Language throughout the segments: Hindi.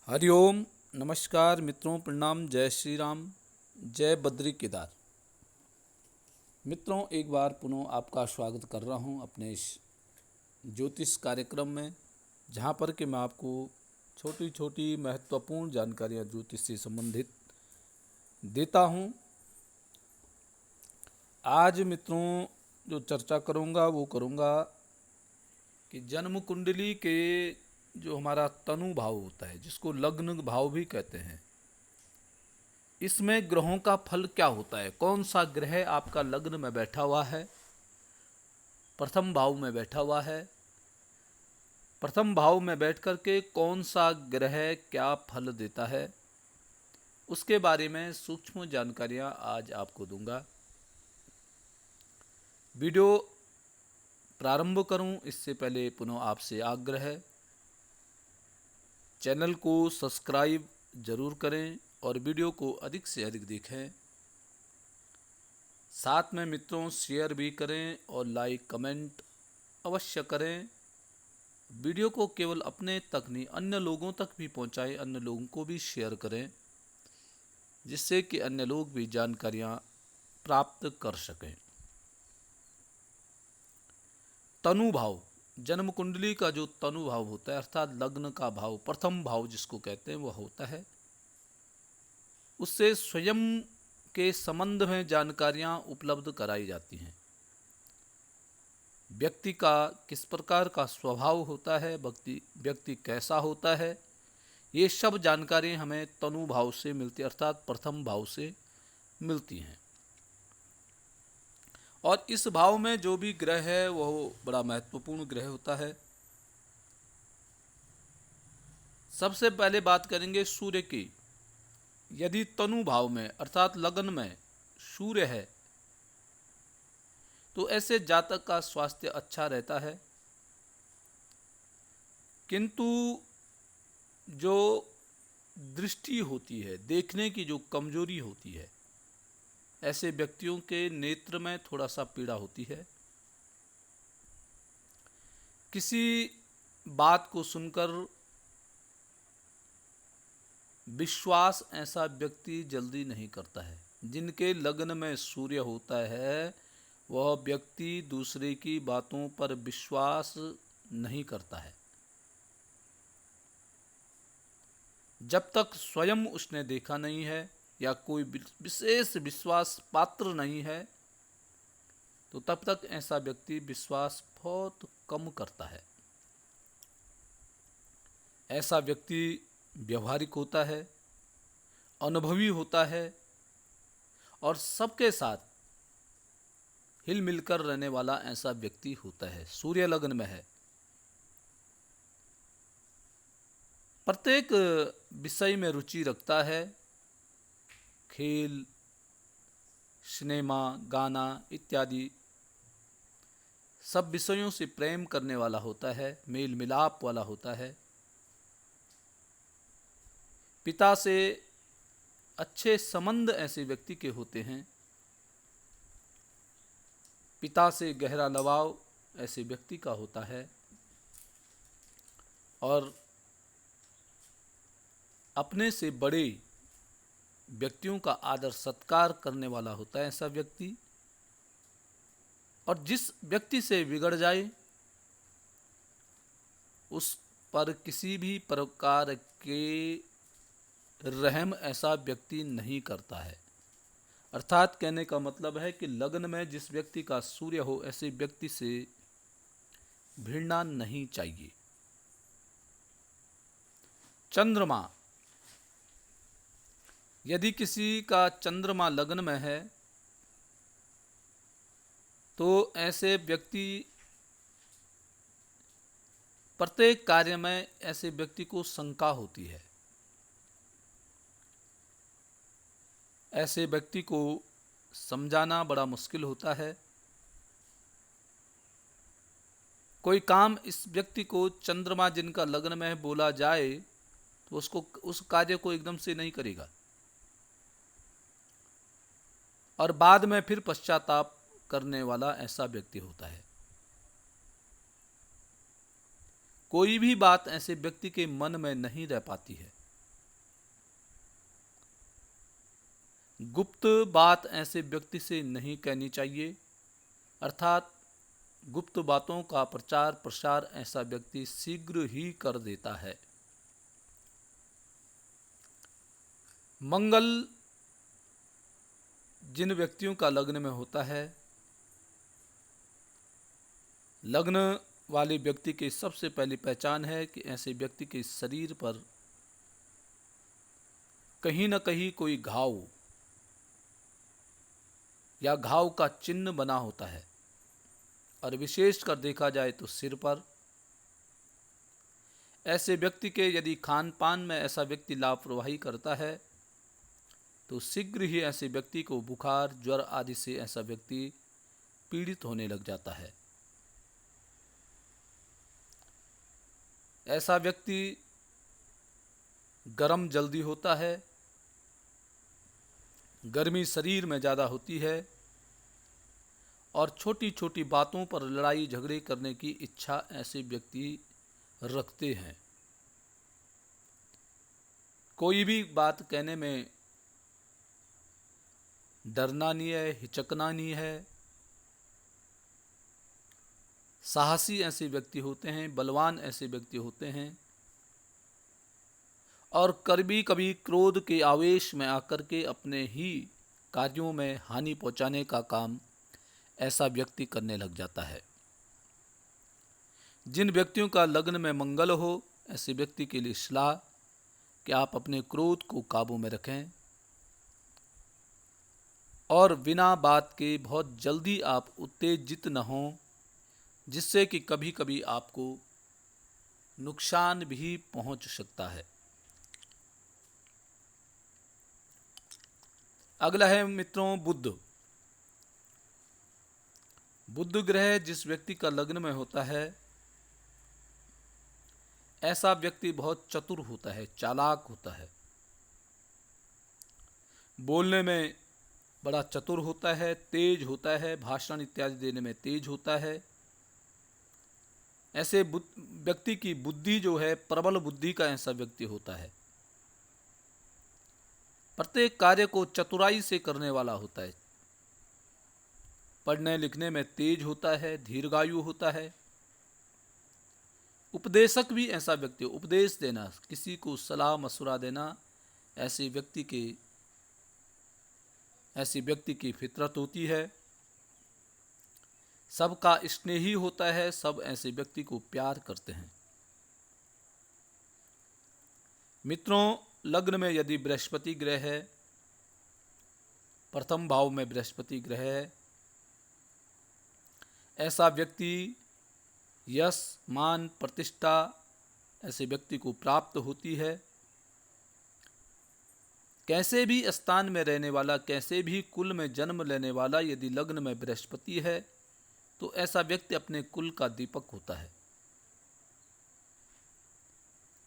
हरिओम। नमस्कार मित्रों, प्रणाम, जय श्री राम, जय बद्री केदार। मित्रों, एक बार पुनः आपका स्वागत कर रहा हूं अपने इस ज्योतिष कार्यक्रम में, जहां पर कि मैं आपको छोटी छोटी महत्वपूर्ण जानकारियां ज्योतिष से संबंधित देता हूं। आज मित्रों जो चर्चा करूंगा वो करूंगा कि जन्म कुंडली के जो हमारा तनु भाव होता है, जिसको लग्न भाव भी कहते हैं, इसमें ग्रहों का फल क्या होता है। कौन सा ग्रह आपका लग्न में बैठा हुआ है, प्रथम भाव में बैठा हुआ है, प्रथम भाव में बैठ कर के कौन सा ग्रह क्या फल देता है, उसके बारे में सूक्ष्म जानकारियां आज आपको दूंगा। वीडियो प्रारंभ करूं इससे पहले पुनः आपसे आग्रह है, चैनल को सब्सक्राइब जरूर करें और वीडियो को अधिक से अधिक देखें। साथ में मित्रों शेयर भी करें और लाइक कमेंट अवश्य करें। वीडियो को केवल अपने तक नहीं, अन्य लोगों तक भी पहुंचाएं, अन्य लोगों को भी शेयर करें, जिससे कि अन्य लोग भी जानकारियां प्राप्त कर सकें। तनु भाव, जन्म कुंडली का जो तनु भाव होता है, अर्थात लग्न का भाव, प्रथम भाव जिसको कहते हैं, वह होता है। उससे स्वयं के संबंध में जानकारियां उपलब्ध कराई जाती हैं। व्यक्ति का किस प्रकार का स्वभाव होता है, व्यक्ति कैसा होता है, ये सब जानकारी हमें तनु भाव से मिलती है, अर्थात प्रथम भाव से मिलती हैं। और इस भाव में जो भी ग्रह है वह बड़ा महत्वपूर्ण ग्रह होता है। सबसे पहले बात करेंगे सूर्य की। यदि तनु भाव में अर्थात लग्न में सूर्य है तो ऐसे जातक का स्वास्थ्य अच्छा रहता है, किंतु जो दृष्टि होती है, देखने की जो कमजोरी होती है, ऐसे व्यक्तियों के नेत्र में थोड़ा सा पीड़ा होती है। किसी बात को सुनकर विश्वास ऐसा व्यक्ति जल्दी नहीं करता है। जिनके लग्न में सूर्य होता है वह व्यक्ति दूसरे की बातों पर विश्वास नहीं करता है। जब तक स्वयं उसने देखा नहीं है या कोई विशेष विश्वास पात्र नहीं है, तो तब तक ऐसा व्यक्ति विश्वास बहुत कम करता है। ऐसा व्यक्ति व्यवहारिक होता है, अनुभवी होता है और सबके साथ हिल मिलकर रहने वाला ऐसा व्यक्ति होता है। सूर्य लग्न में है, प्रत्येक विषय में रुचि रखता है, खेल, सिनेमा, गाना इत्यादि सब विषयों से प्रेम करने वाला होता है, मेल मिलाप वाला होता है। पिता से अच्छे संबंध ऐसे व्यक्ति के होते हैं, पिता से गहरा लगाव ऐसे व्यक्ति का होता है और अपने से बड़े व्यक्तियों का आदर सत्कार करने वाला होता है ऐसा व्यक्ति। और जिस व्यक्ति से बिगड़ जाए उस पर किसी भी प्रकार के रहम ऐसा व्यक्ति नहीं करता है। अर्थात कहने का मतलब है कि लग्न में जिस व्यक्ति का सूर्य हो, ऐसे व्यक्ति से भिड़ना नहीं चाहिए। चंद्रमा, यदि किसी का चंद्रमा लग्न में है तो ऐसे व्यक्ति प्रत्येक कार्य में ऐसे व्यक्ति को शंका होती है। ऐसे व्यक्ति को समझाना बड़ा मुश्किल होता है। कोई काम इस व्यक्ति को चंद्रमा जिनका लग्न में बोला जाए तो उसको उस कार्य को एकदम से नहीं करेगा और बाद में फिर पश्चाताप करने वाला ऐसा व्यक्ति होता है। कोई भी बात ऐसे व्यक्ति के मन में नहीं रह पाती है। गुप्त बात ऐसे व्यक्ति से नहीं कहनी चाहिए, अर्थात गुप्त बातों का प्रचार प्रसार ऐसा व्यक्ति शीघ्र ही कर देता है। मंगल जिन व्यक्तियों का लग्न में होता है, लग्न वाले व्यक्ति की सबसे पहली पहचान है कि ऐसे व्यक्ति के शरीर पर कहीं न कहीं कोई घाव या घाव का चिन्ह बना होता है, और विशेष कर देखा जाए तो सिर पर। ऐसे व्यक्ति के यदि खान पान में ऐसा व्यक्ति लापरवाही करता है तो शीघ्र ही ऐसे व्यक्ति को बुखार ज्वर आदि से ऐसा व्यक्ति पीड़ित होने लग जाता है। ऐसा व्यक्ति गर्म जल्दी होता है, गर्मी शरीर में ज़्यादा होती है, और छोटी छोटी बातों पर लड़ाई झगड़े करने की इच्छा ऐसे व्यक्ति रखते हैं। कोई भी बात कहने में डरना नहीं है, हिचकना नहीं है। साहसी ऐसे व्यक्ति होते हैं, बलवान ऐसे व्यक्ति होते हैं, और कभी कभी क्रोध के आवेश में आकर के अपने ही कार्यों में हानि पहुंचाने का काम ऐसा व्यक्ति करने लग जाता है। जिन व्यक्तियों का लग्न में मंगल हो, ऐसे व्यक्ति के लिए सलाह कि आप अपने क्रोध को काबू में रखें और बिना बात के बहुत जल्दी आप उत्तेजित न हों, जिससे कि कभी कभी आपको नुकसान भी पहुंच सकता है। अगला है मित्रों बुध। बुध ग्रह जिस व्यक्ति का लग्न में होता है, ऐसा व्यक्ति बहुत चतुर होता है, चालाक होता है, बोलने में बड़ा चतुर होता है, तेज होता है, भाषण इत्यादि देने में तेज होता है। ऐसे व्यक्ति की बुद्धि जो है प्रबल बुद्धि का ऐसा व्यक्ति होता है। प्रत्येक कार्य को चतुराई से करने वाला होता है। पढ़ने लिखने में तेज होता है, दीर्घायु होता है। उपदेशक भी ऐसा व्यक्ति, उपदेश देना, किसी को सलाह मशवरा देना ऐसे व्यक्ति की फितरत होती है। सबका स्नेही होता है, सब ऐसे व्यक्ति को प्यार करते हैं। मित्रों, लग्न में यदि बृहस्पति ग्रह है, प्रथम भाव में बृहस्पति ग्रह है, ऐसा व्यक्ति यश मान प्रतिष्ठा ऐसे व्यक्ति को प्राप्त होती है। कैसे भी स्थान में रहने वाला, कैसे भी कुल में जन्म लेने वाला यदि लग्न में बृहस्पति है तो ऐसा व्यक्ति अपने कुल का दीपक होता है।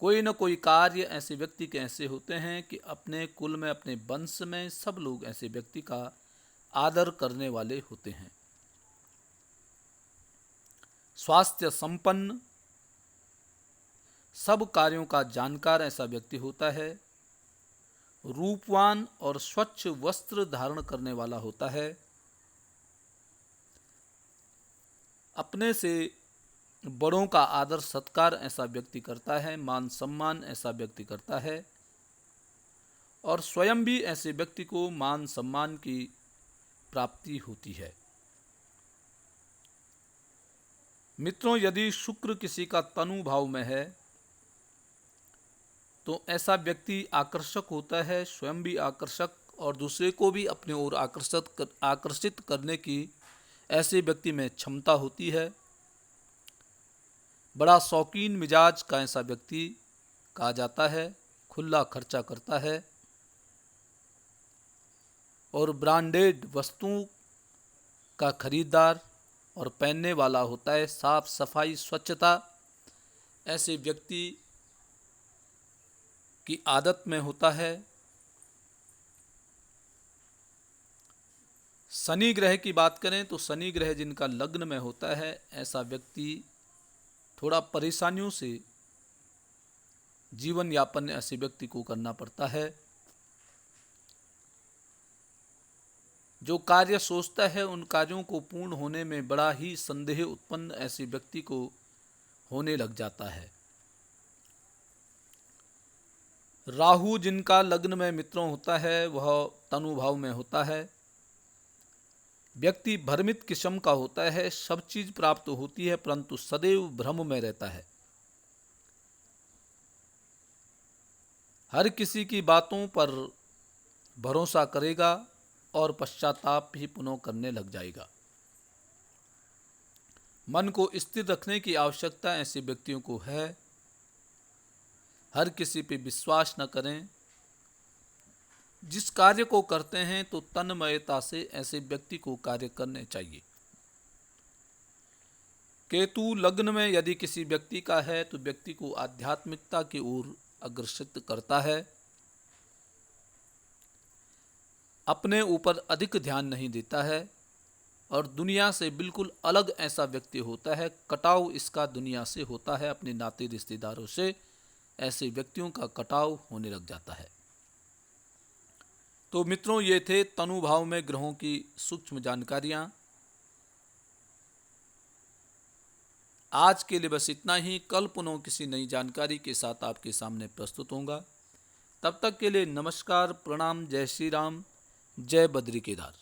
कोई न कोई कार्य ऐसे व्यक्ति के ऐसे होते हैं कि अपने कुल में, अपने वंश में सब लोग ऐसे व्यक्ति का आदर करने वाले होते हैं। स्वास्थ्य संपन्न, सब कार्यों का जानकार ऐसा व्यक्ति होता है। रूपवान और स्वच्छ वस्त्र धारण करने वाला होता है। अपने से बड़ों का आदर सत्कार ऐसा व्यक्ति करता है, मान सम्मान ऐसा व्यक्ति करता है, और स्वयं भी ऐसे व्यक्ति को मान सम्मान की प्राप्ति होती है। मित्रों, यदि शुक्र किसी का तनु भाव में है तो ऐसा व्यक्ति आकर्षक होता है, स्वयं भी आकर्षक और दूसरे को भी अपनी ओर आकर्षित करने की ऐसे व्यक्ति में क्षमता होती है। बड़ा शौकीन मिजाज का ऐसा व्यक्ति कहा जाता है, खुला खर्चा करता है और ब्रांडेड वस्तुओं का खरीदार और पहनने वाला होता है। साफ सफाई स्वच्छता ऐसे व्यक्ति की आदत में होता है। शनि ग्रह की बात करें तो शनि ग्रह जिनका लग्न में होता है, ऐसा व्यक्ति थोड़ा परेशानियों से जीवन यापन ऐसे व्यक्ति को करना पड़ता है। जो कार्य सोचता है उन कार्यों को पूर्ण होने में बड़ा ही संदेह उत्पन्न ऐसे व्यक्ति को होने लग जाता है। राहु जिनका लग्न में मित्रों होता है वह तनु भाव में होता है। व्यक्ति भ्रमित किस्म का होता है, सब चीज प्राप्त होती है परंतु सदैव भ्रम में रहता है। हर किसी की बातों पर भरोसा करेगा और पश्चाताप भी पुनः करने लग जाएगा। मन को स्थिर रखने की आवश्यकता ऐसे व्यक्तियों को है। हर किसी पे विश्वास न करें। जिस कार्य को करते हैं तो तन्मयता से ऐसे व्यक्ति को कार्य करने चाहिए। केतु लग्न में यदि किसी व्यक्ति का है तो व्यक्ति को आध्यात्मिकता की ओर अग्रसित करता है। अपने ऊपर अधिक ध्यान नहीं देता है और दुनिया से बिल्कुल अलग ऐसा व्यक्ति होता है। कटाव इसका दुनिया से होता है, अपने नाते रिश्तेदारों से ऐसे व्यक्तियों का कटाव होने लग जाता है। तो मित्रों, ये थे तनु भाव में ग्रहों की सूक्ष्म जानकारियां। आज के लिए बस इतना ही। कल पुनः किसी नई जानकारी के साथ आपके सामने प्रस्तुत होऊंगा। तब तक के लिए नमस्कार, प्रणाम, जय श्री राम, जय बद्री केदार।